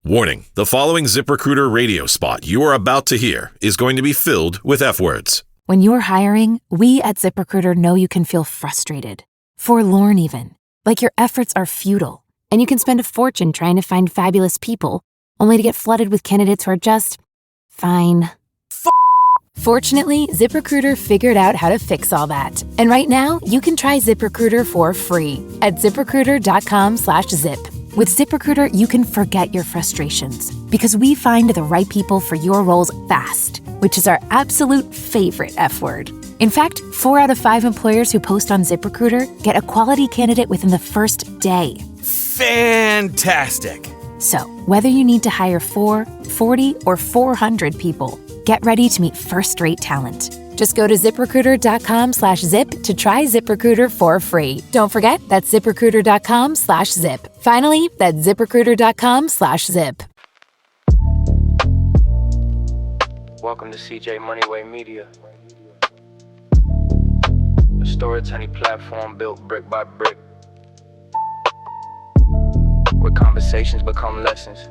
Warning, the following ZipRecruiter radio spot you are about to hear is going to be filled with F words. When you're hiring, we at ZipRecruiter know you can feel frustrated, forlorn even, like your efforts are futile, and you can spend a fortune trying to find fabulous people, only to get flooded with candidates who are just fine. Fortunately, ZipRecruiter figured out how to fix all that. And right now, you can try ZipRecruiter for free at ZipRecruiter.com/zip. With ZipRecruiter, you can forget your frustrations because we find the right people for your roles fast, which is our absolute favorite F word. In fact, 4 out of 5 employers who post on ZipRecruiter get a quality candidate within the first day. Fantastic. So, whether you need to hire 4, 40, or 400 people, get ready to meet first-rate talent. Just go to ZipRecruiter.com/zip to try ZipRecruiter for free. Don't forget, that's ZipRecruiter.com/zip. Finally, that's ZipRecruiter.com/zip. Welcome to CJ Moneyway Media, a storytelling platform built brick by brick, where conversations become lessons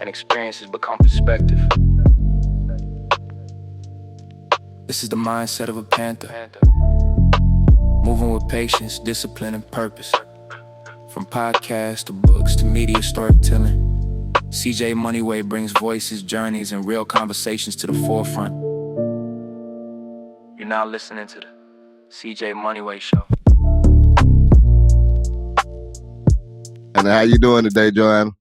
and experiences become perspective. This is the mindset of a panther, moving with patience, discipline, and purpose. From podcasts to books to media storytelling, CJ Moneyway brings voices, journeys, and real conversations to the forefront. You're now listening to the CJ Moneyway Show. And how you doing today, Joanna?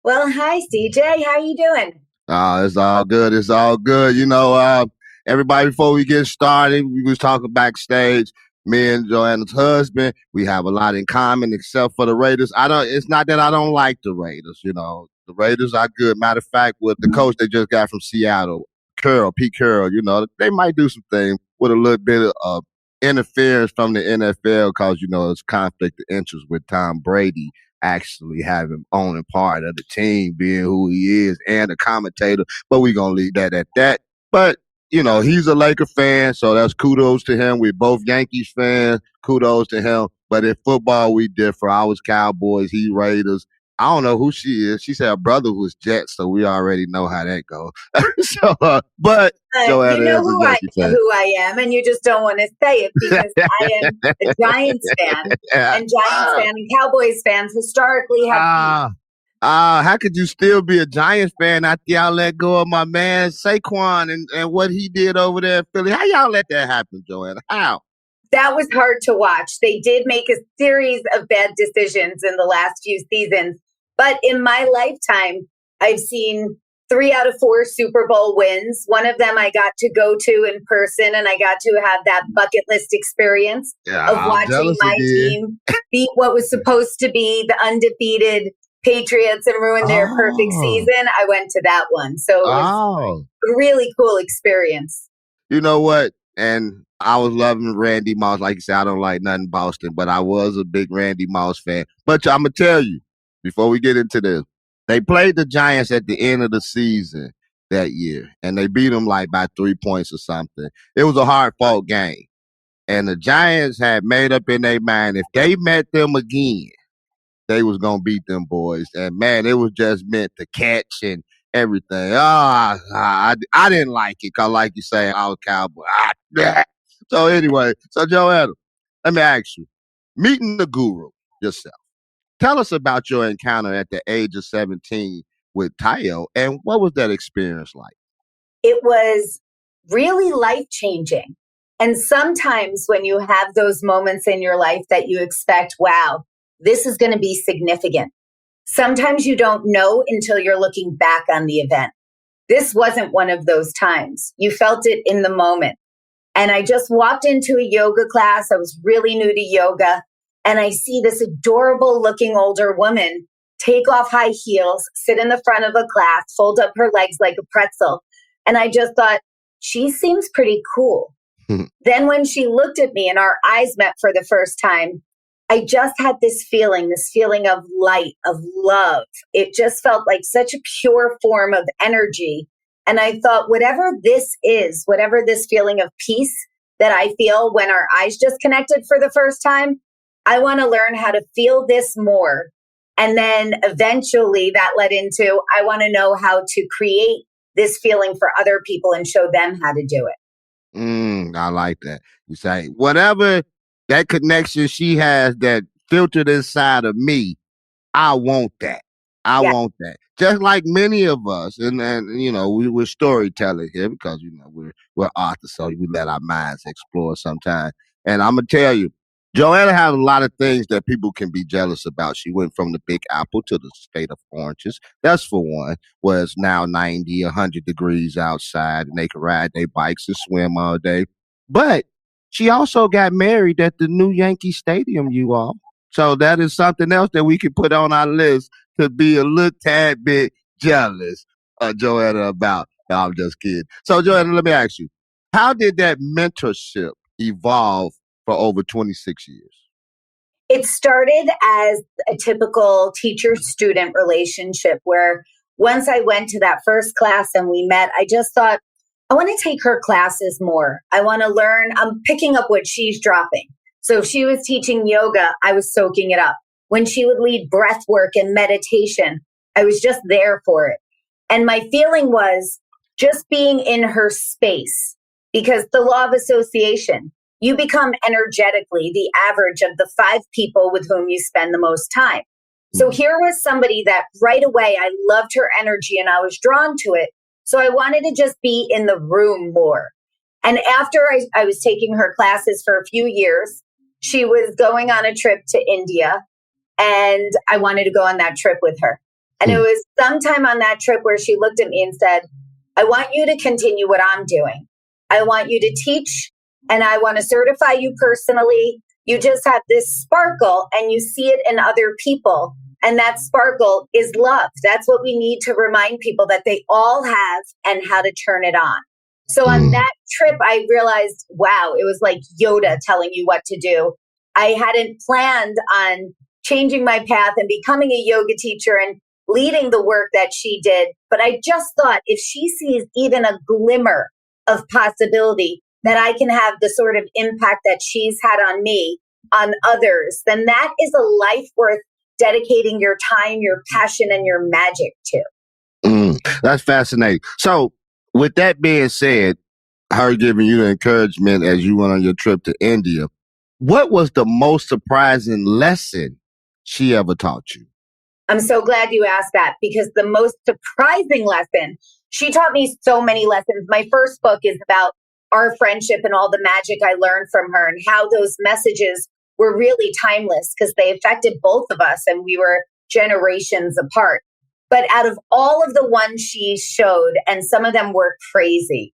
Well, hi, CJ. How you doing? It's all good. It's all good. You know, everybody, before we get started, we was talking backstage. Me and Joanna's husband, we have a lot in common, except for the Raiders. It's not that I don't like the Raiders. You know, the Raiders are good. Matter of fact, with the coach they just got from Seattle, Pete Carroll, you know, they might do some things with a little bit of interference from the NFL because, you know, it's conflict of interest with Tom Brady actually having owning part of the team, being who he is, and a commentator. But we're going to leave that at that. But, you know, he's a Laker fan, so that's kudos to him. We're both Yankees fans. Kudos to him. But in football, we differ. I was Cowboys, he Raiders. I don't know who she is. She said her brother was Jets, so we already know how that goes. But Joanna, you know who I am, and you just don't want to say it because I am a Giants fan, and Giants fan and Cowboys fans historically have. How could you still be a Giants fan after y'all let go of my man Saquon and what he did over there in Philly? How y'all let that happen, Joanna? How? That was hard to watch. They did make a series of bad decisions in the last few seasons. But in my lifetime, I've seen 3 out of 4 Super Bowl wins. One of them I got to go to in person, and I got to have that bucket list experience of watching my team beat what was supposed to be the undefeated Patriots and ruin their perfect season. I went to that one. So it was a really cool experience. You know what? And I was loving Randy Moss. Like you said, I don't like nothing Boston, but I was a big Randy Moss fan. But I'm going to tell you, before we get into this, they played the Giants at the end of the season that year, and they beat them like by 3 points or something. It was a hard-fought game. And the Giants had made up in their mind, if they met them again, they was going to beat them boys. And, man, it was just meant to catch and everything. I didn't like it because, like you say, I was Cowboy. So, anyway, Joanna, let me ask you, meeting the guru yourself, tell us about your encounter at the age of 17 with Tao, and what was that experience like? It was really life-changing. And sometimes when you have those moments in your life that you expect, wow, this is going to be significant. Sometimes you don't know until you're looking back on the event. This wasn't one of those times. You felt it in the moment. And I just walked into a yoga class. I was really new to yoga. And I see this adorable looking older woman take off high heels, sit in the front of the class, fold up her legs like a pretzel. And I just thought, she seems pretty cool. Then when she looked at me and our eyes met for the first time, I just had this feeling of light, of love. It just felt like such a pure form of energy. And I thought, whatever this is, whatever this feeling of peace that I feel when our eyes just connected for the first time, I want to learn how to feel this more And then eventually that led into, I want to know how to create this feeling for other people and show them how to do it. I like that. You say, whatever that connection she has that filtered inside of me, I want that. I Yeah. want that. Just like many of us, and we're storytellers here because we're authors, so we let our minds explore sometimes. And I'm gonna tell you, Joanna has a lot of things that people can be jealous about. She went from the Big Apple to the state of oranges. That's for one, where it's now 90, 100 degrees outside, and they can ride their bikes and swim all day. But she also got married at the new Yankee Stadium, you all. So that is something else that we can put on our list to be a little tad bit jealous of Joanna about. No, I'm just kidding. So, Joanna, let me ask you, how did that mentorship evolve for over 26 years? It started as a typical teacher-student relationship where once I went to that first class and we met, I just thought, I want to take her classes more. I want to learn. I'm picking up what she's dropping. So if she was teaching yoga, I was soaking it up. When she would lead breath work and meditation, I was just there for it. And my feeling was just being in her space, because the law of association, you become energetically the average of the 5 people with whom you spend the most time. So here was somebody that right away, I loved her energy and I was drawn to it. So I wanted to just be in the room more. And after I was taking her classes for a few years, she was going on a trip to India and I wanted to go on that trip with her. And it was sometime on that trip where she looked at me and said, I want you to continue what I'm doing. I want you to teach and I want to certify you personally. You just have this sparkle and you see it in other people. And that sparkle is love. That's what we need to remind people that they all have and how to turn it on. So on that trip, I realized, wow, it was like Yoda telling you what to do. I hadn't planned on changing my path and becoming a yoga teacher and leading the work that she did. But I just thought if she sees even a glimmer of possibility that I can have the sort of impact that she's had on me, on others, then that is a life worth dedicating your time, your passion, and your magic to. That's fascinating. So with that being said, her giving you the encouragement as you went on your trip to India, what was the most surprising lesson she ever taught you? I'm so glad you asked that, because the most surprising lesson, she taught me so many lessons. My first book is about our friendship and all the magic I learned from her and how those messages were really timeless because they affected both of us and we were generations apart. But out of all of the ones she showed, and some of them were crazy,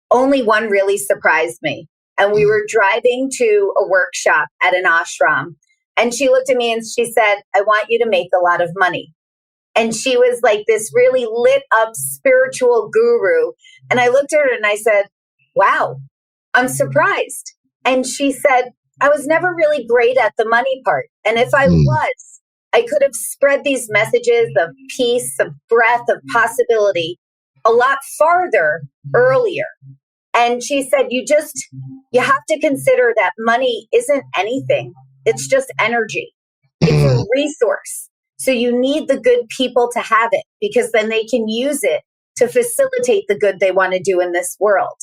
only one really surprised me. And we were driving to a workshop at an ashram. And she looked at me and she said, I want you to make a lot of money. And she was like this really lit up spiritual guru. And I looked at her and I said, wow, I'm surprised. And she said, I was never really great at the money part. And if I was, I could have spread these messages of peace, of breath, of possibility a lot farther earlier. And she said, you have to consider that money isn't anything. It's just energy. It's a resource. So you need the good people to have it because then they can use it to facilitate the good they want to do in this world.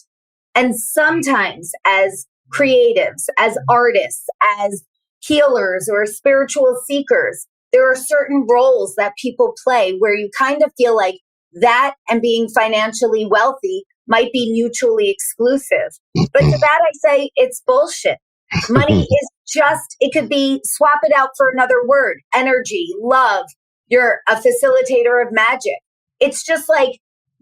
And sometimes as creatives, as artists, as healers or spiritual seekers, there are certain roles that people play where you kind of feel like that and being financially wealthy might be mutually exclusive. But to that I say it's bullshit. Money is just, it could be, swap it out for another word, energy, love. You're a facilitator of magic. It's just like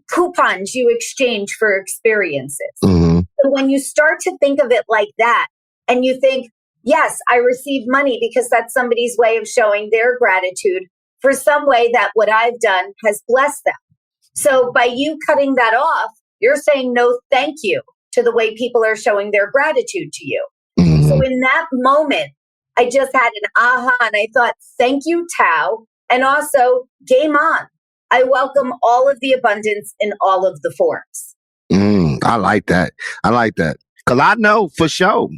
coupons you exchange for experiences. So when you start to think of it like that, and you think, yes, I receive money because that's somebody's way of showing their gratitude for some way that what I've done has blessed them. So by you cutting that off, you're saying no thank you to the way people are showing their gratitude to you. So in that moment, I just had an aha and I thought, thank you, Tao. And also, game on. I welcome all of the abundance in all of the forms. I like that. I like that. Because I know for sure,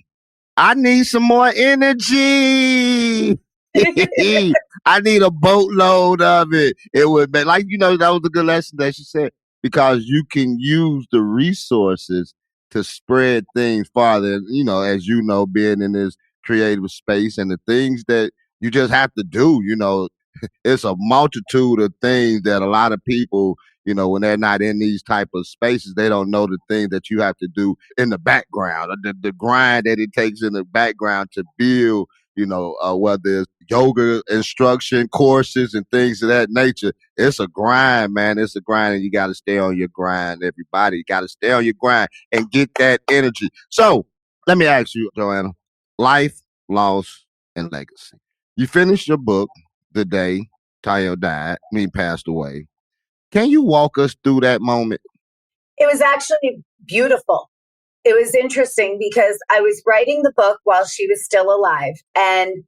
I need some more energy. I need a boatload of it. It would be like, that was a good lesson that she said, because you can use the resources to spread things farther. As being in this creative space and the things that you just have to do, it's a multitude of things that a lot of people, when they're not in these type of spaces, they don't know the thing that you have to do in the background, the grind that it takes in the background to build, whether it's yoga instruction courses and things of that nature. It's a grind, man. It's a grind, and you got to stay on your grind. Everybody got to stay on your grind and get that energy. So let me ask you, Joanna, life, loss, and legacy. You finished your book the day Tao passed away. Can you walk us through that moment? It was actually beautiful. It was interesting because I was writing the book while she was still alive. And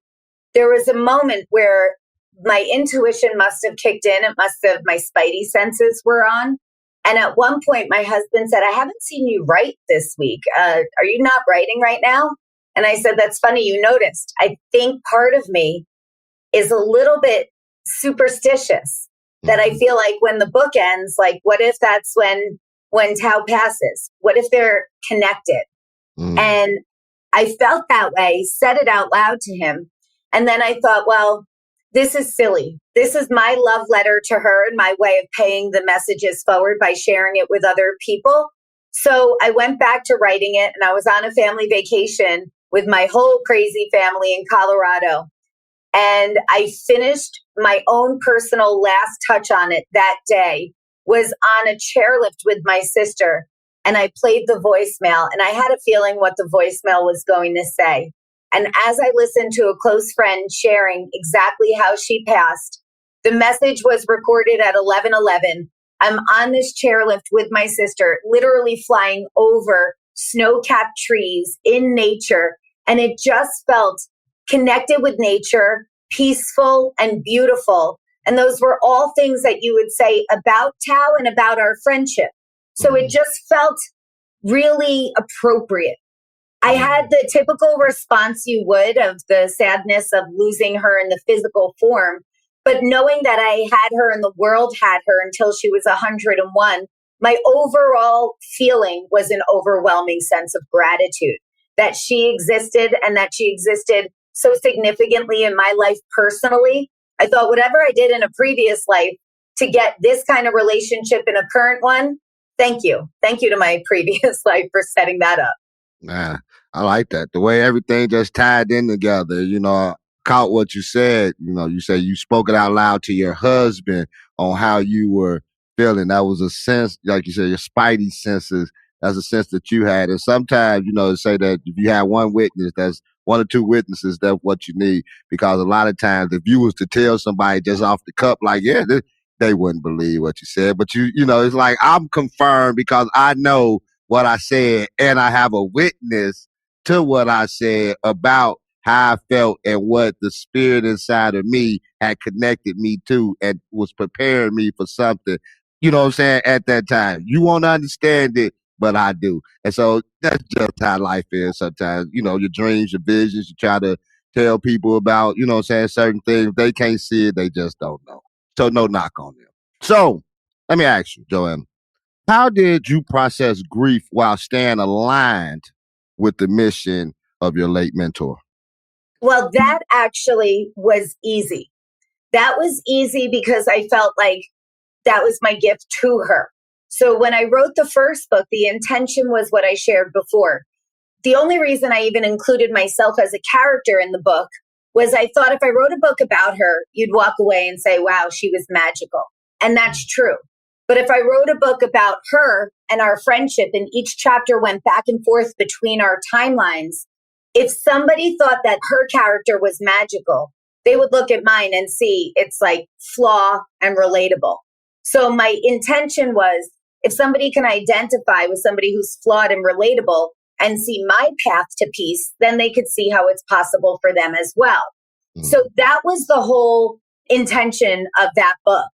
there was a moment where my intuition must have kicked in. My spidey senses were on. And at one point, my husband said, I haven't seen you write this week. Are you not writing right now? And I said, that's funny you noticed. I think part of me is a little bit superstitious, that I feel like when the book ends, like, what if that's when Tao passes? What if they're connected? And I felt that way, said it out loud to him. And then I thought, well, this is silly. This is my love letter to her and my way of paying the messages forward by sharing it with other people. So I went back to writing it, and I was on a family vacation with my whole crazy family in Colorado. And I finished my own personal last touch on it that day, was on a chairlift with my sister, and I played the voicemail, and I had a feeling what the voicemail was going to say. And as I listened to a close friend sharing exactly how she passed, the message was recorded at 11:11. I'm on this chairlift with my sister, literally flying over snow-capped trees in nature. And it just felt connected with nature, peaceful and beautiful. And those were all things that you would say about Tao and about our friendship. So it just felt really appropriate. I had the typical response you would of the sadness of losing her in the physical form. But knowing that I had her and the world had her until she was 101, my overall feeling was an overwhelming sense of gratitude that she existed, and that she existed so significantly in my life personally. I thought whatever I did in a previous life to get this kind of relationship in a current one, thank you. Thank you to my previous life for setting that up. Nah, I like that. The way everything just tied in together, caught what you said. You said you spoke it out loud to your husband on how you were feeling. That was a sense, like you said, your spidey senses. That's a sense that you had. And sometimes, say that if you have one witness, that's one or two witnesses, that's what you need. Because a lot of times, if you was to tell somebody just off the cup, like, yeah, they wouldn't believe what you said. But it's like, I'm confirmed because I know what I said, and I have a witness to what I said about how I felt and what the spirit inside of me had connected me to and was preparing me for something, what I'm saying, at that time. You won't understand it, but I do. And so that's just how life is sometimes. Your dreams, your visions, you try to tell people about, certain things. They can't see it, they just don't know. So no knock on them. So let me ask you, Joanna, how did you process grief while staying aligned with the mission of your late mentor? Well, that actually was easy. That was easy because I felt like that was my gift to her. So when I wrote the first book, the intention was what I shared before. The only reason I even included myself as a character in the book was I thought if I wrote a book about her, you'd walk away and say, wow, she was magical. And that's true. But if I wrote a book about her and our friendship, and each chapter went back and forth between our timelines, if somebody thought that her character was magical, they would look at mine and see it's like flaw and relatable. So my intention was, if somebody can identify with somebody who's flawed and relatable and see my path to peace, then they could see how it's possible for them as well. So that was the whole intention of that book.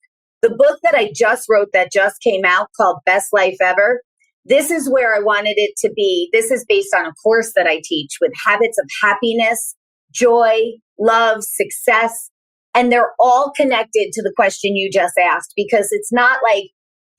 The book that I just wrote that just came out called Best Life Ever, this is where I wanted it to be. This is based on a course that I teach with habits of happiness, joy, love, success. And they're all connected to the question you just asked, because it's not like,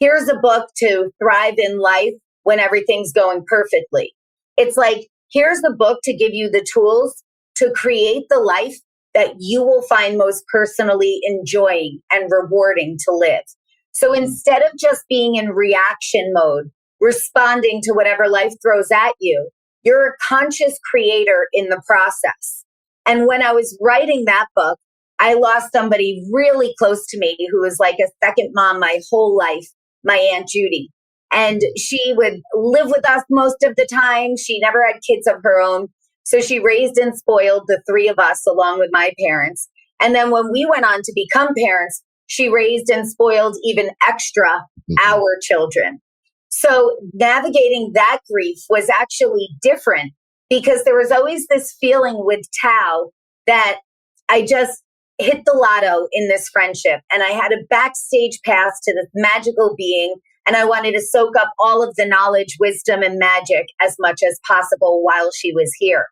here's a book to thrive in life when everything's going perfectly. It's like, here's the book to give you the tools to create the life that you will find most personally enjoying and rewarding to live. So instead of just being in reaction mode, responding to whatever life throws at you, you're a conscious creator in the process. And when I was writing that book, I lost somebody really close to me who was like a second mom my whole life, my Aunt Judy. And she would live with us most of the time. She never had kids of her own. So she raised and spoiled the three of us along with my parents. And then when we went on to become parents, she raised and spoiled even extra our children. So navigating that grief was actually different because there was always this feeling with Tao that I just hit the lotto in this friendship. And I had a backstage pass to this magical being. And I wanted to soak up all of the knowledge, wisdom, and magic as much as possible while she was here.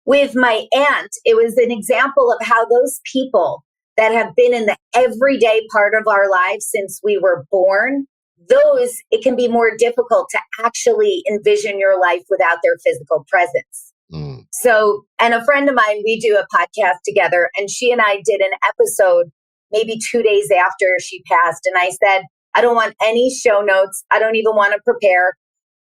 With my aunt, it was an example of how those people that have been in the everyday part of our lives since we were born, it can be more difficult to actually envision your life without their physical presence. So, and a friend of mine, we do a podcast together, and she and I did an episode maybe 2 days after she passed. And I said, I don't want any show notes. I don't even want to prepare.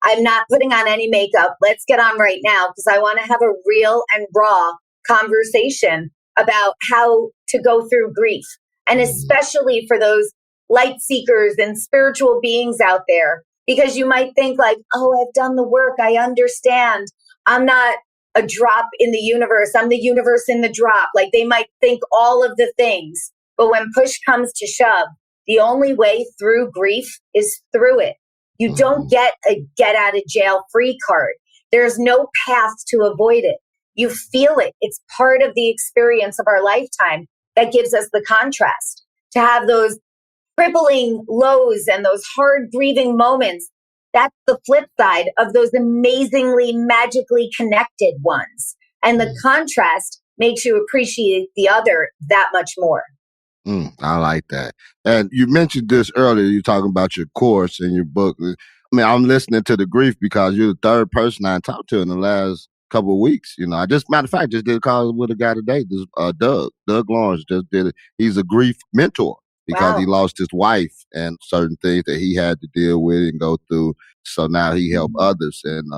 I'm not putting on any makeup. Let's get on right now because I want to have a real and raw conversation about how to go through grief. And especially for those light seekers and spiritual beings out there, because you might think like, oh, I've done the work. I understand. I'm not a drop in the universe. I'm the universe in the drop. Like they might think all of the things. But when push comes to shove, the only way through grief is through it. You don't get a get out of jail free card. There's no path to avoid it. You feel it. It's part of the experience of our lifetime that gives us the contrast. To have those crippling lows and those hard grieving moments, that's the flip side of those amazingly, magically connected ones. And the contrast makes you appreciate the other that much more. I like that. And you mentioned this earlier. You're talking about your course and your book. I mean, I'm listening to the grief because you're the third person I talked to in the last couple of weeks. You know, matter of fact, just did a call with a guy today. This Doug Lawrence just did it. He's a grief mentor because he lost his wife and certain things that he had to deal with and go through. So now he helped others. And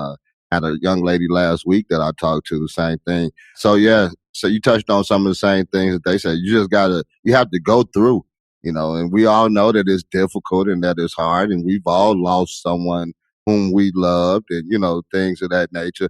had a young lady last week that I talked to, the same thing. So yeah, so you touched on some of the same things that they said. You have to go through, you know, and we all know that it's difficult and that it's hard, and we've all lost someone whom we loved and, you know, things of that nature.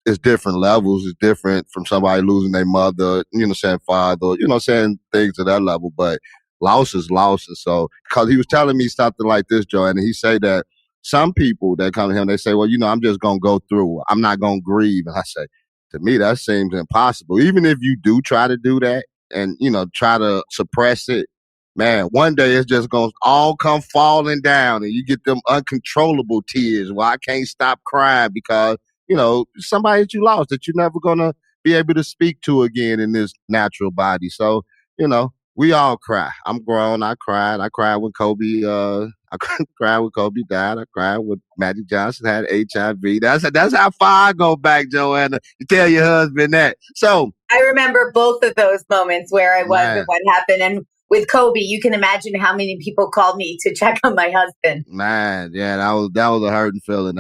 It's different levels. It's different from somebody losing their mother, you know, saying father, you know, saying things to that level, but loss is loss. And so, cause he was telling me something like this, Joanna, and he said that some people that come to him, they say, well, you know, I'm just going to go through. I'm not going to grieve. And I say, to me, that seems impossible. Even if you do try to do that and, you know, try to suppress it, man, one day it's just going to all come falling down and you get them uncontrollable tears. Well, I can't stop crying because, you know, somebody that you lost that you're never going to be able to speak to again in this natural body. So, you know, we all cry. I'm grown. I cried. I cried when Kobe, I cried when Kobe died. I cried when Magic Johnson had HIV. That's how far I go back, Joanna. You tell your husband that. So I remember both of those moments where I was and what happened. And with Kobe, you can imagine how many people called me to check on my husband. Man, yeah, that was a hurting feeling.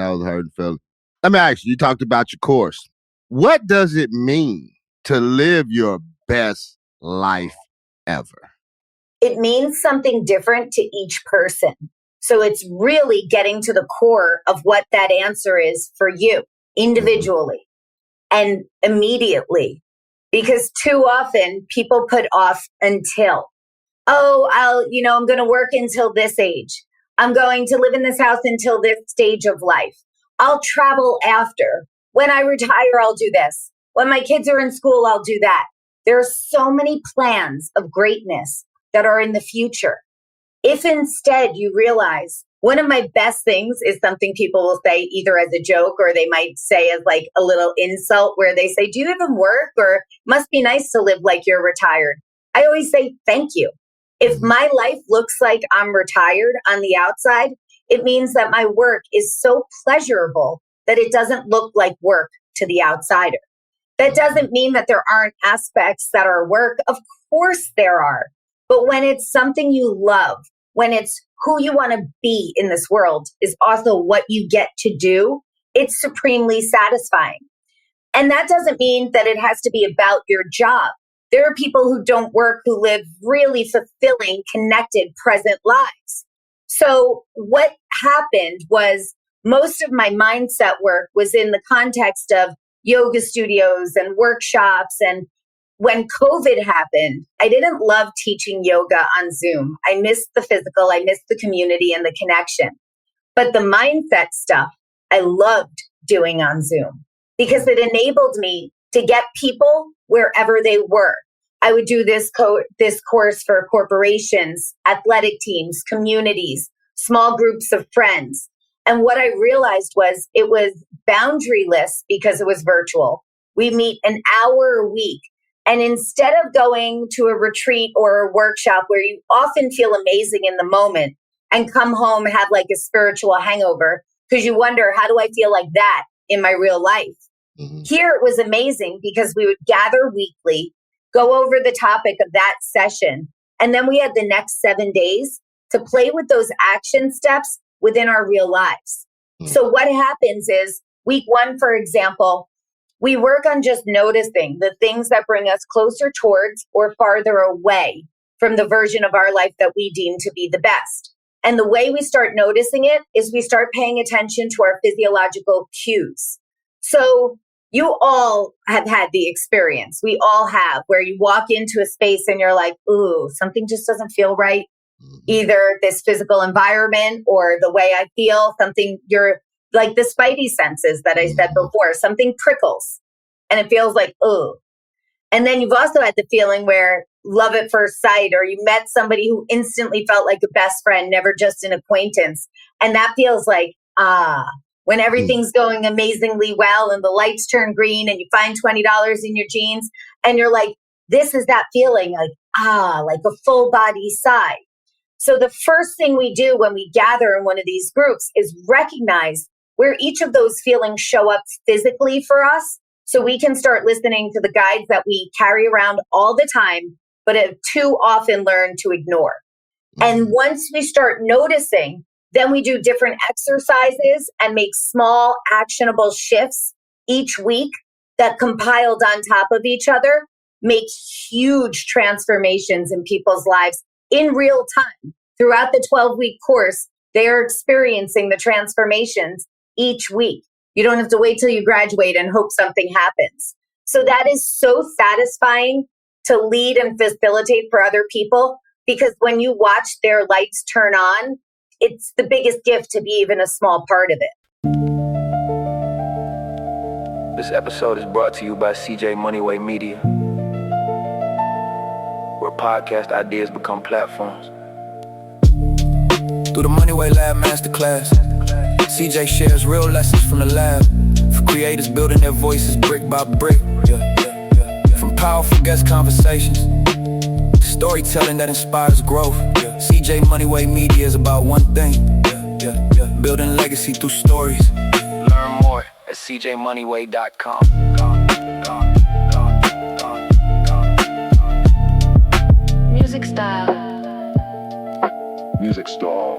Let me ask you, you talked about your course. What does it mean to live your best life ever? It means something different to each person. So it's really getting to the core of what that answer is for you individually and immediately. Because too often people put off until, I'm going to work until this age. I'm going to live in this house until this stage of life. I'll travel after. When I retire, I'll do this. When my kids are in school, I'll do that. There are so many plans of greatness that are in the future. If instead you realize One of my best things is something people will say either as a joke or they might say as like a little insult where they say, do you even work? Or must be nice to live like you're retired. I always say, thank you. If my life looks like I'm retired on the outside, it means that my work is so pleasurable that it doesn't look like work to the outsider. That doesn't mean that there aren't aspects that are work. Of course there are. But when it's something you love, when it's who you want to be in this world is also what you get to do, it's supremely satisfying. And that doesn't mean that it has to be about your job. There are people who don't work who live really fulfilling, connected, present lives. So what happened was most of my mindset work was in the context of yoga studios and workshops. And when COVID happened, I didn't love teaching yoga on Zoom. I missed the physical, I missed the community and the connection. But the mindset stuff I loved doing on Zoom because it enabled me to get people wherever they were. I would do this course for corporations, athletic teams, communities, small groups of friends. And what I realized was it was boundaryless because it was virtual. We meet an hour a week. And instead of going to a retreat or a workshop where you often feel amazing in the moment and come home, have like a spiritual hangover because you wonder, how do I feel like that in my real life? Here it was amazing because we would gather weekly, go over the topic of that session, and then we had the next 7 days to play with those action steps within our real lives. So what happens is week 1, for example, we work on just noticing the things that bring us closer towards or farther away from the version of our life that we deem to be the best. And the way we start noticing it is we start paying attention to our physiological cues. So you all have had the experience. We all have, where you walk into a space and you're like, ooh, something just doesn't feel right. Either this physical environment or the way I feel, something, you're like the spidey senses that I said before, something prickles and it feels like, ooh. And then you've also had the feeling where love at first sight, or you met somebody who instantly felt like a best friend, never just an acquaintance. And that feels like, when everything's going amazingly well and the lights turn green and you find $20 in your jeans and you're like, this is that feeling like, like a full body sigh. So the first thing we do when we gather in one of these groups is recognize where each of those feelings show up physically for us, so we can start listening to the guides that we carry around all the time, but have too often learned to ignore. And once we start noticing, then we do different exercises and make small actionable shifts each week that compiled on top of each other make huge transformations in people's lives in real time. Throughout the 12-week course, they are experiencing the transformations each week. You don't have to wait till you graduate and hope something happens. So that is so satisfying to lead and facilitate for other people, because when you watch their lights turn on, it's the biggest gift to be even a small part of it. This episode is brought to you by CJ Moneyway Media, where podcast ideas become platforms. Through the Moneyway Lab Masterclass, CJ shares real lessons from the lab for creators building their voices brick by brick. From powerful guest conversations to storytelling that inspires growth. CJ Moneyway Media is about one thing, building legacy through stories. Learn more at cjmoneyway.com. Music style. Music style.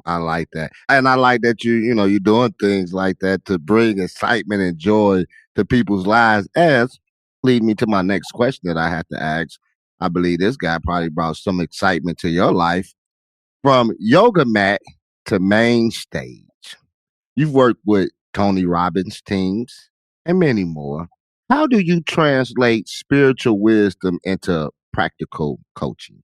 I like that. And I like that you're doing things like that to bring excitement and joy to people's lives, as lead me to my next question that I have to ask. I believe this guy probably brought some excitement to your life. From yoga mat to main stage, you've worked with Tony Robbins teams and many more. How do you translate spiritual wisdom into practical coaching?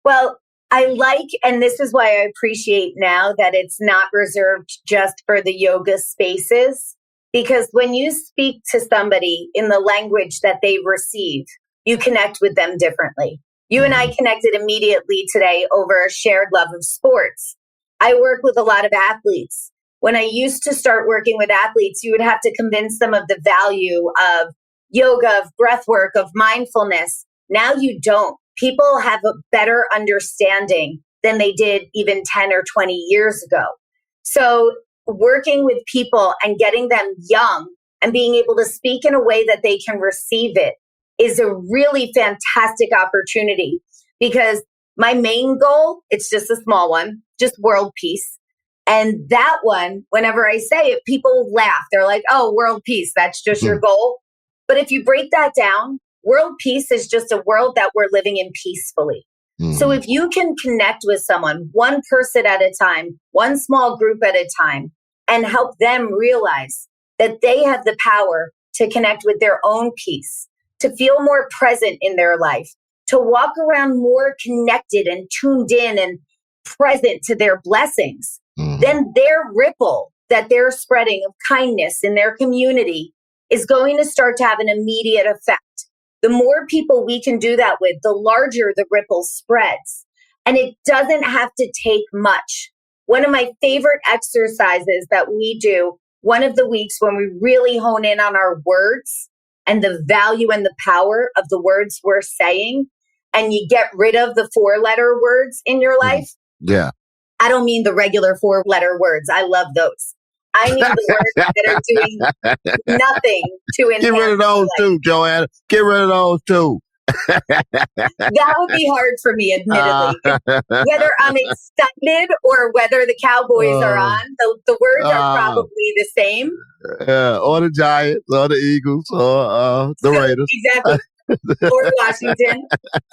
Well, I like, and this is why I appreciate now that it's not reserved just for the yoga spaces, because when you speak to somebody in the language that they receive, you connect with them differently. You and I connected immediately today over a shared love of sports. I work with a lot of athletes. When I used to start working with athletes, you would have to convince them of the value of yoga, of breath work, of mindfulness. Now you don't. People have a better understanding than they did even 10 or 20 years ago. So working with people and getting them young and being able to speak in a way that they can receive it is a really fantastic opportunity, because my main goal, it's just a small one, just world peace. And that one, whenever I say it, people laugh. They're like, oh, world peace, that's just your goal. But if you break that down, world peace is just a world that we're living in peacefully. So if you can connect with someone, one person at a time, one small group at a time, and help them realize that they have the power to connect with their own peace, to feel more present in their life, to walk around more connected and tuned in and present to their blessings, then their ripple that they're spreading of kindness in their community is going to start to have an immediate effect. The more people we can do that with, the larger the ripple spreads. And it doesn't have to take much. One of my favorite exercises that we do, one of the weeks when we really hone in on our words and the value and the power of the words we're saying, and you get rid of the 4-letter words in your life. Yeah. I don't mean the regular 4-letter words. I love those. I mean the words that are doing nothing to enhance. Get rid of those too, Joanna. Get rid of those too. That would be hard for me, admittedly. Whether I'm excited or whether the Cowboys are on, the words are probably the same. Or the Giants, or the Eagles, or the Raiders. Exactly. Or Washington.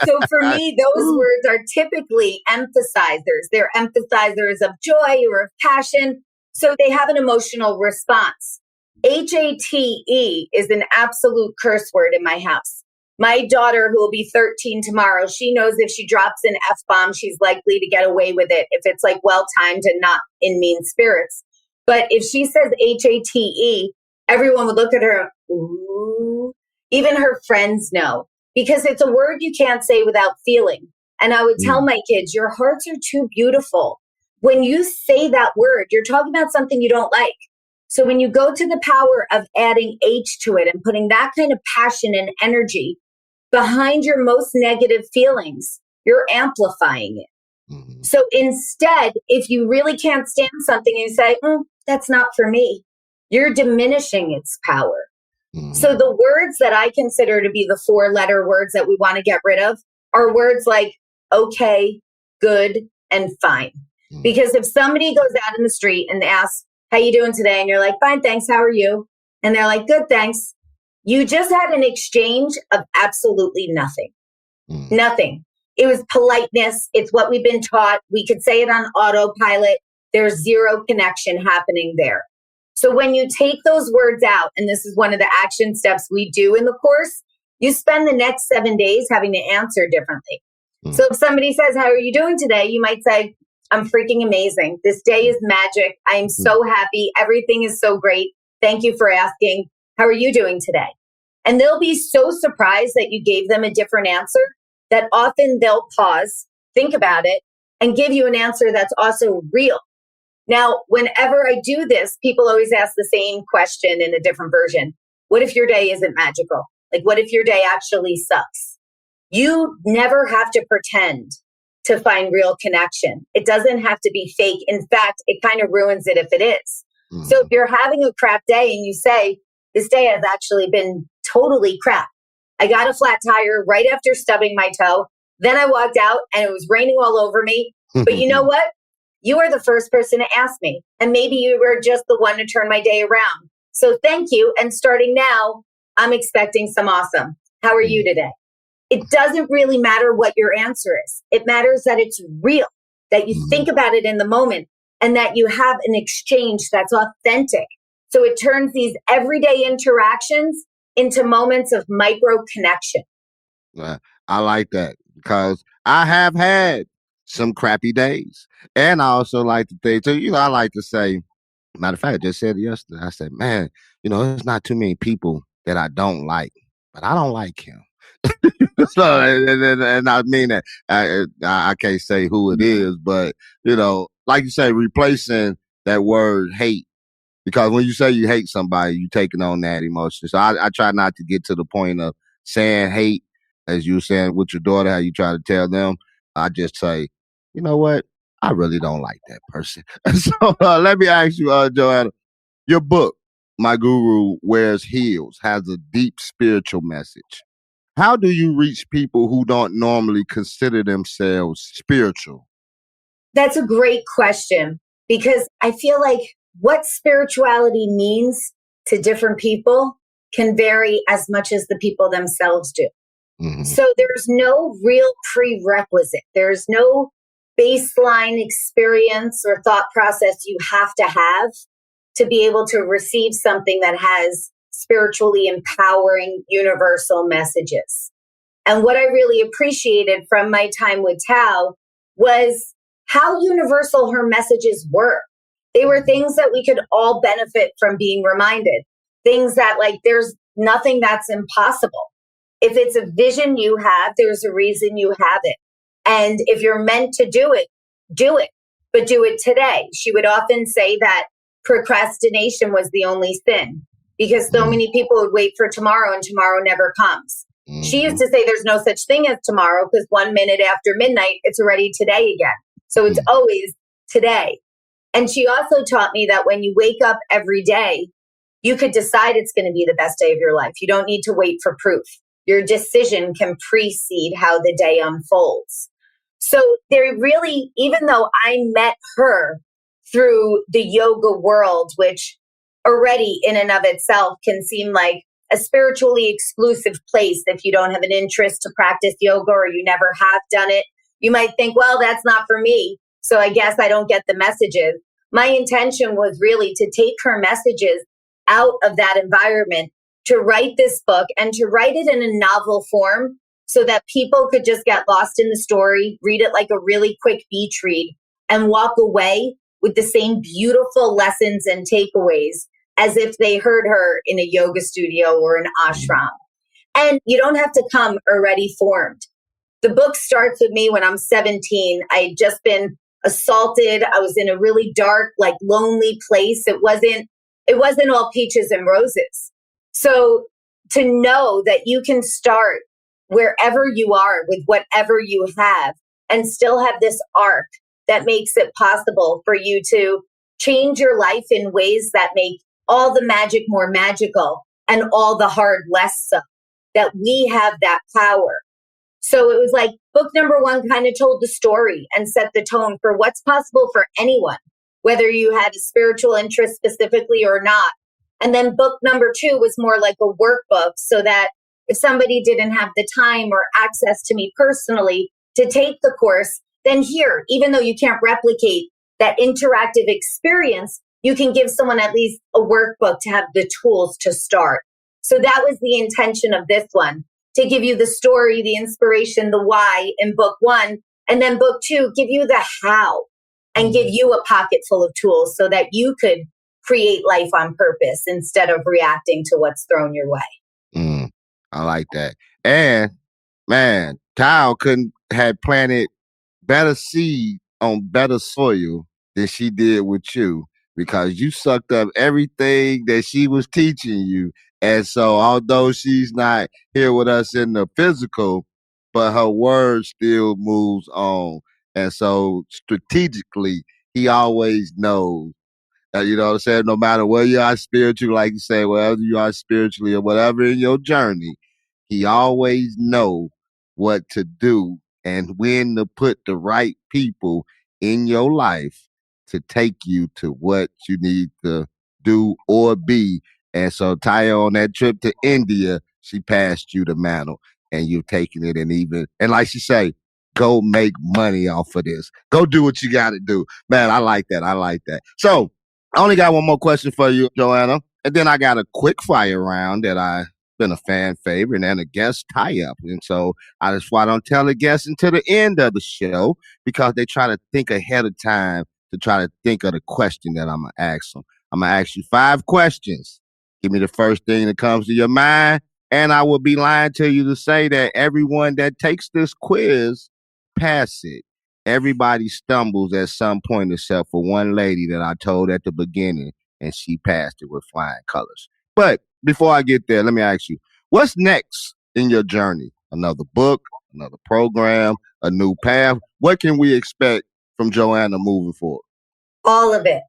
So for me, those words are typically emphasizers. They're emphasizers of joy or of passion. So they have an emotional response. HATE is an absolute curse word in my house. My daughter, who will be 13 tomorrow, she knows if she drops an F-bomb, she's likely to get away with it if it's like well-timed and not in mean spirits. But if she says HATE, everyone would look at her, ooh. Even her friends know, because it's a word you can't say without feeling. And I would tell my kids, your hearts are too beautiful. When you say that word, you're talking about something you don't like. So when you go to the power of adding H to it and putting that kind of passion and energy behind your most negative feelings, you're amplifying it. So instead, if you really can't stand something and you say, that's not for me, you're diminishing its power. So the words that I consider to be the 4-letter words that we want to get rid of are words like okay, good, and fine. Because if somebody goes out in the street and asks, how you doing today? And you're like, fine, thanks. How are you? And they're like, good, thanks. You just had an exchange of absolutely nothing. Nothing. It was politeness. It's what we've been taught. We could say it on autopilot. There's zero connection happening there. So when you take those words out, and this is one of the action steps we do in the course, you spend the next 7 days having to answer differently. So if somebody says, how are you doing today? You might say, I'm freaking amazing. This day is magic. I am so happy. Everything is so great. Thank you for asking. How are you doing today? And they'll be so surprised that you gave them a different answer that often they'll pause, think about it, and give you an answer that's also real. Now, whenever I do this, people always ask the same question in a different version. What if your day isn't magical? Like, what if your day actually sucks? You never have to pretend to find real connection. It doesn't have to be fake. In fact, it kind of ruins it if it is. So if you're having a crap day and you say, this day has actually been totally crap. I got a flat tire right after stubbing my toe. Then I walked out and it was raining all over me. But you know what? You are the first person to ask me. And maybe you were just the one to turn my day around. So thank you. And starting now, I'm expecting some awesome. How are you today? It doesn't really matter what your answer is. It matters that it's real, that you think about it in the moment, and that you have an exchange that's authentic. So it turns these everyday interactions into moments of micro connection. I like that because I have had some crappy days. And I also like to think too, I like to say, matter of fact, I just said it yesterday. I said, man, there's not too many people that I don't like, but I don't like him. So, and I mean that I can't say who it is, but like you say, replacing that word hate, because when you say you hate somebody, you taking on that emotion. So I try not to get to the point of saying hate, as you were saying with your daughter, how you try to tell them. I just say, you know what? I really don't like that person. So let me ask you, Joanna, your book, My Guru Wears Heels, has a deep spiritual message. How do you reach people who don't normally consider themselves spiritual? That's a great question, because I feel like what spirituality means to different people can vary as much as the people themselves do. Mhm. So there's no real prerequisite. There's no baseline experience or thought process you have to be able to receive something that has spiritually empowering universal messages. And what I really appreciated from my time with Tao was how universal her messages were. They were things that we could all benefit from being reminded. Things that, like, there's nothing that's impossible. If it's a vision you have, there's a reason you have it. And if you're meant to do it, but do it today. She would often say that procrastination was the only sin, because so many people would wait for tomorrow and tomorrow never comes. She used to say there's no such thing as tomorrow, because 1 minute after midnight, it's already today again. So it's always today. And she also taught me that when you wake up every day, you could decide it's going to be the best day of your life. You don't need to wait for proof. Your decision can precede how the day unfolds. So there really, even though I met her through the yoga world, which already in and of itself can seem like a spiritually exclusive place if you don't have an interest to practice yoga or you never have done it. You might think, well, that's not for me, so I guess I don't get the messages. My intention was really to take her messages out of that environment, to write this book and to write it in a novel form so that people could just get lost in the story, read it like a really quick beach read, and walk away with the same beautiful lessons and takeaways as if they heard her in a yoga studio or an ashram. And you don't have to come already formed. The book starts with me when I'm 17. I had just been assaulted. I was in a really dark, like, lonely place. It wasn't all peaches and roses. So to know that you can start wherever you are with whatever you have and still have this arc that makes it possible for you to change your life in ways that make all the magic more magical and all the hard less so, that we have that power. So it was like book number 1 kind of told the story and set the tone for what's possible for anyone, whether you had a spiritual interest specifically or not. And then book number 2 was more like a workbook, so that if somebody didn't have the time or access to me personally to take the course, then here, even though you can't replicate that interactive experience, you can give someone at least a workbook to have the tools to start. So that was the intention of this one, to give you the story, the inspiration, the why in book 1, and then book 2, give you the how and give you a pocket full of tools so that you could create life on purpose instead of reacting to what's thrown your way. I like that. And man, Tao couldn't have planted better seed on better soil than she did with you, because you sucked up everything that she was teaching you. And so although she's not here with us in the physical, but her word still moves on. And so strategically, he always knows. You know what I'm saying? No matter where you are spiritually, like you say, wherever you are spiritually or whatever in your journey, he always know what to do and when to put the right people in your life to take you to what you need to do or be. And so Taya, on that trip to India, she passed you the mantle and you've taken it, and like she say, go make money off of this. Go do what you got to do. Man, I like that. I like that. So I only got one more question for you, Joanna. And then I got a quick fire round that I've been a fan favorite and a guest tie-up. And so that's why I don't tell the guests until the end of the show, because they try to think ahead of time to try to think of the question that I'm going to ask them. I'm going to ask you 5 questions. Give me the first thing that comes to your mind, And I would be lying to you to say that everyone that takes this quiz pass it. Everybody stumbles at some point except for one lady that I told at the beginning, and she passed it with flying colors. But before I get there, let me ask you, what's next in your journey? Another book, another program, a new path? What can we expect from Joanna moving forward? All of it.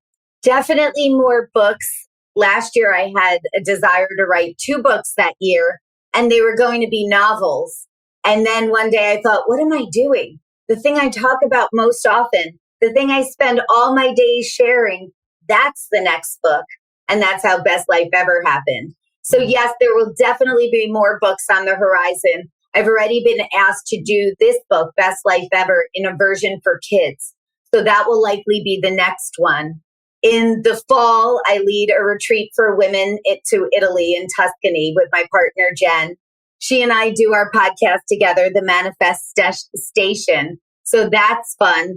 Definitely more books. Last year, I had a desire to write 2 books that year, and they were going to be novels. And then one day I thought, what am I doing? The thing I talk about most often, the thing I spend all my days sharing, that's the next book. And that's how Best Life Ever happened. So yes, there will definitely be more books on the horizon. I've already been asked to do this book, Best Life Ever, in a version for kids. So that will likely be the next one. In the fall, I lead a retreat for women to Italy in Tuscany with my partner, Jen. She and I do our podcast together, The Manifest Station. So that's fun.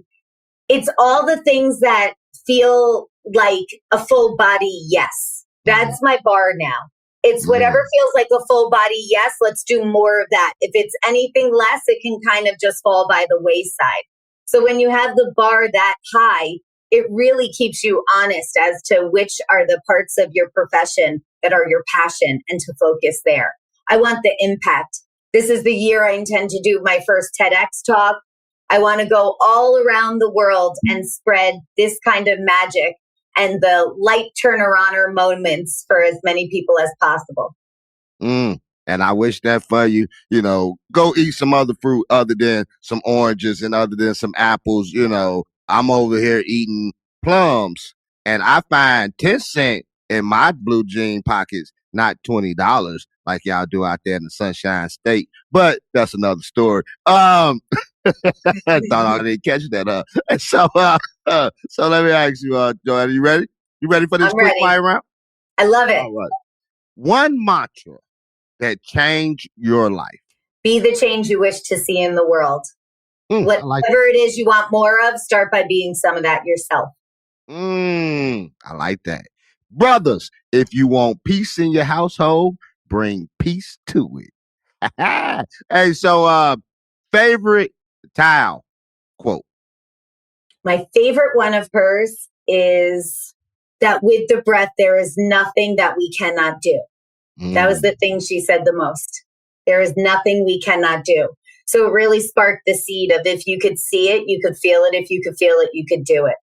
It's all the things that feel like a full body yes. That's my bar now. It's whatever feels like a full body yes, let's do more of that. If it's anything less, it can kind of just fall by the wayside. So when you have the bar that high, it really keeps you honest as to which are the parts of your profession that are your passion and to focus there. I want the impact. This is the year I intend to do my first TEDx talk. I want to go all around the world and spread this kind of magic and the light turner-oner moments for as many people as possible. And I wish that for you. You know, go eat some other fruit other than some oranges and other than some apples. You know, I'm over here eating plums, and I find 10 cents in my blue jean pockets, not $20 like y'all do out there in the Sunshine State. But that's another story. I thought I didn't catch that. So let me ask you, Joanna, you ready? You ready for this quick fire round? I love it. All right. One mantra that changed your life. Be the change you wish to see in the world. Whatever it is you want more of, start by being some of that yourself. I like that. Brothers, if you want peace in your household, bring peace to it. Hey, so favorite Tao quote. My favorite one of hers is that with the breath, there is nothing that we cannot do. That was the thing she said the most. There is nothing we cannot do. So it really sparked the seed of if you could see it, you could feel it. If you could feel it, you could do it.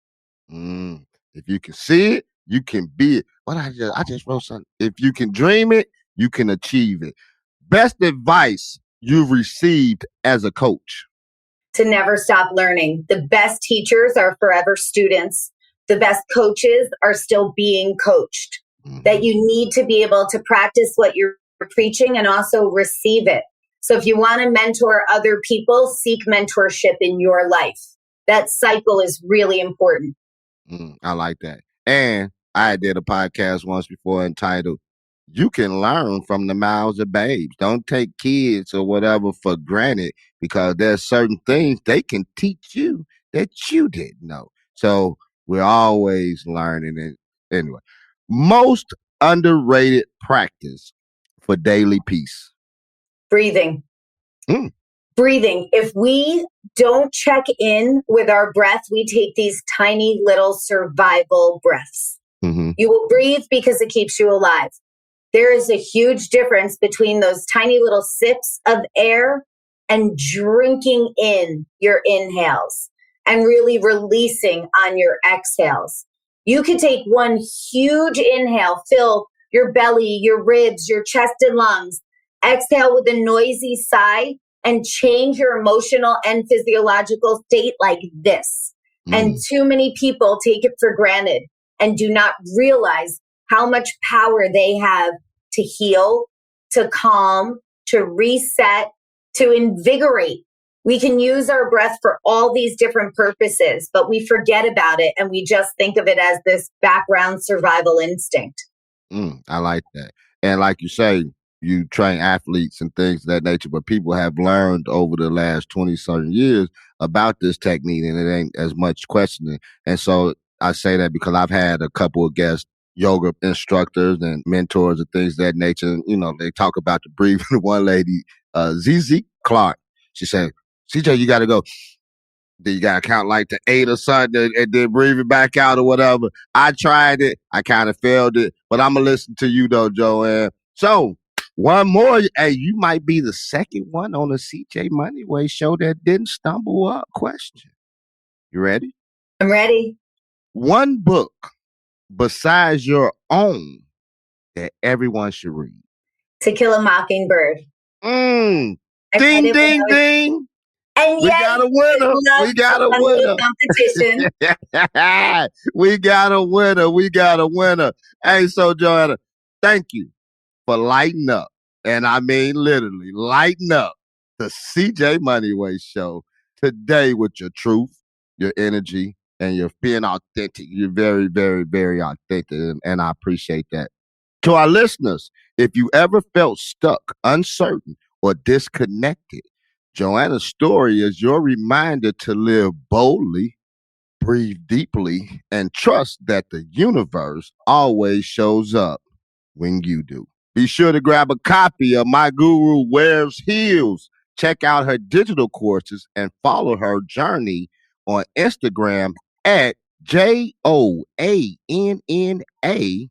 If you can see it, you can be it. What I just wrote something. If you can dream it, you can achieve it. Best advice you've received as a coach. To never stop learning. The best teachers are forever students. The best coaches are still being coached. That you need to be able to practice what you're preaching and also receive it. So if you want to mentor other people, seek mentorship in your life. That cycle is really important. I like that. And I did a podcast once before entitled, You Can Learn from the Mouths of Babes. Don't take kids or whatever for granted because there's certain things they can teach you that you didn't know. So we're always learning it. Anyway, most underrated practice for daily peace. Breathing. Breathing. If we don't check in with our breath, we take these tiny little survival breaths. You will breathe because it keeps you alive. There is a huge difference between those tiny little sips of air and drinking in your inhales and really releasing on your exhales. You can take one huge inhale, fill your belly, your ribs, your chest and lungs, exhale with a noisy sigh, and change your emotional and physiological state like this. And too many people take it for granted and do not realize how much power they have to heal, to calm, to reset, to invigorate. We can use our breath for all these different purposes, but we forget about it and we just think of it as this background survival instinct. I like that. And like you say, you train athletes and things of that nature, but people have learned over the last 20-something years about this technique and it ain't as much questioning. And so I say that because I've had a couple of guests yoga instructors and mentors and things of that nature. And, you know, they talk about the breathing. One lady, ZZ Clark, she said, CJ, you got to go. Then you got to count like to 8 or something and then breathe it back out or whatever. I tried it. I kind of failed it. But I'm going to listen to you, though, Joanne. So, one more. Hey, you might be the second one on the CJ Moneyway Show that didn't stumble up question. You ready? I'm ready. One book besides your own that everyone should read. To Kill a Mockingbird. Ding, ding, ding. And we got a winner. We got a winner. Competition. We got a winner. We got a winner. Hey, so Joanna, thank you for lighting up. And I mean literally lighting up the CJ Moneyway Show today with your truth, your energy, and you're being authentic. You're very, very, very authentic. And I appreciate that. To our listeners, if you ever felt stuck, uncertain, or disconnected, Joanna's story is your reminder to live boldly, breathe deeply, and trust that the universe always shows up when you do. Be sure to grab a copy of My Guru Wears Heels. Check out her digital courses and follow her journey on Instagram at JoannaRajendran.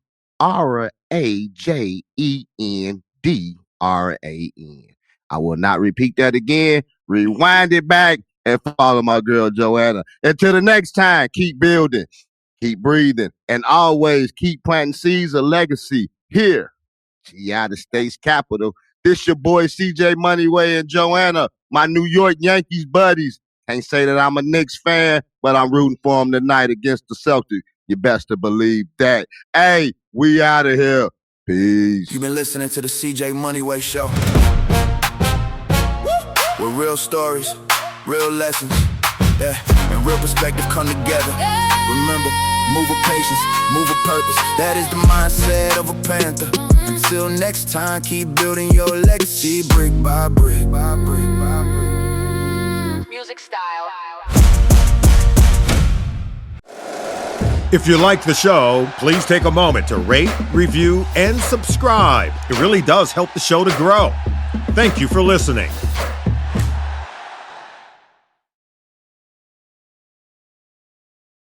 I will not repeat that again. Rewind it back and follow my girl Joanna. Until the next time, keep building, keep breathing, and always keep planting seeds of legacy here, United States Capitol. This your boy CJ Moneyway and Joanna, my New York Yankees buddies. Can't say that I'm a Knicks fan, but I'm rooting for them tonight against the Celtics. You best to believe that. Hey, we out of here. Peace. You've been listening to the CJ Moneyway Show. With real stories, real lessons, yeah, and real perspective come together. Remember, move with patience, move with purpose. That is the mindset of a panther. Until next time, keep building your legacy, brick by brick, by brick, by brick. Music style. If you like the show, please take a moment to rate, review, and subscribe. It really does help the show to grow. Thank you for listening.